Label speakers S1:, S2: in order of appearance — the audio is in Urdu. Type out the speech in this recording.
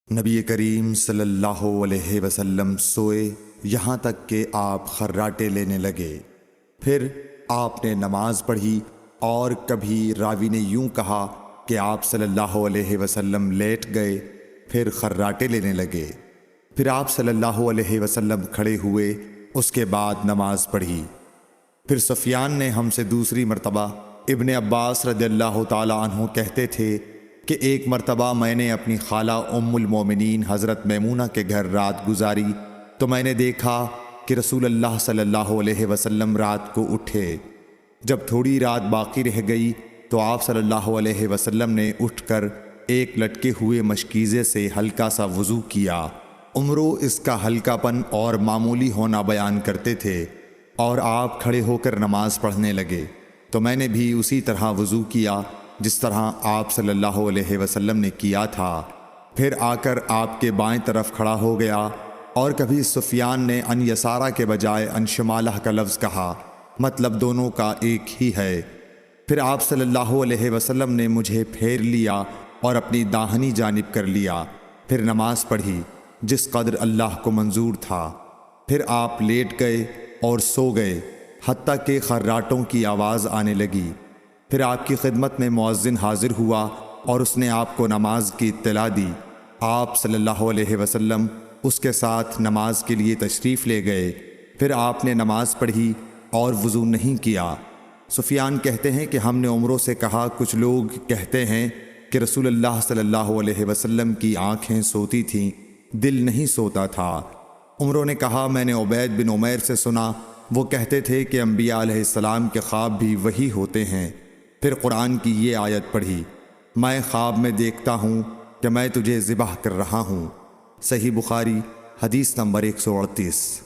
S1: نبی کریم صلی اللہ علیہ وسلم سوئے یہاں تک کہ آپ خراٹے لینے لگے۔ پھر آپ نے نماز پڑھی، اور کبھی راوی نے یوں کہا کہ آپ صلی اللہ علیہ وسلم لیٹ گئے، پھر خراٹے لینے لگے۔ پھر آپ صلی اللہ علیہ وسلم کھڑے ہوئے، اس کے بعد نماز پڑھی۔ پھر سفیان نے ہم سے دوسری مرتبہ، ابن عباس رضی اللہ تعالی عنہ کہتے تھے کہ ایک مرتبہ میں نے اپنی خالہ ام المومنین حضرت میمونہ کے گھر رات گزاری تو میں نے دیکھا کہ رسول اللہ صلی اللہ علیہ وسلم رات کو اٹھے۔ جب تھوڑی رات باقی رہ گئی تو آپ صلی اللہ علیہ وسلم نے اٹھ کر ایک لٹکے ہوئے مشکیزے سے ہلکا سا وضو کیا۔ عمرو اس کا ہلکا پن اور معمولی ہونا بیان کرتے تھے، اور آپ کھڑے ہو کر نماز پڑھنے لگے تو میں نے بھی اسی طرح وضو کیا جس طرح آپ صلی اللہ علیہ وسلم نے کیا تھا۔ پھر آ کر آپ کے بائیں طرف کھڑا ہو گیا، اور کبھی سفیان نے ان یسارہ کے بجائے ان شمالہ کا لفظ کہا، مطلب دونوں کا ایک ہی ہے۔ پھر آپ صلی اللہ علیہ وسلم نے مجھے پھیر لیا اور اپنی داہنی جانب کر لیا، پھر نماز پڑھی جس قدر اللہ کو منظور تھا۔ پھر آپ لیٹ گئے اور سو گئے حتیٰ کہ خراٹوں کی آواز آنے لگی۔ پھر آپ کی خدمت میں مؤذن حاضر ہوا اور اس نے آپ کو نماز کی اطلاع دی۔ آپ صلی اللہ علیہ وسلم اس کے ساتھ نماز کے لیے تشریف لے گئے۔ پھر آپ نے نماز پڑھی اور وضو نہیں کیا۔ سفیان کہتے ہیں کہ ہم نے عمرو سے کہا، کچھ لوگ کہتے ہیں کہ رسول اللہ صلی اللہ علیہ وسلم کی آنکھیں سوتی تھیں، دل نہیں سوتا تھا۔ عمرو نے کہا، میں نے عبید بن عمیر سے سنا، وہ کہتے تھے کہ انبیاء علیہ السلام کے خواب بھی وہی ہوتے ہیں۔ پھر قرآن کی یہ آیت پڑھی، میں خواب میں دیکھتا ہوں کہ میں تجھے ذبح کر رہا ہوں۔ صحیح بخاری حدیث نمبر 138۔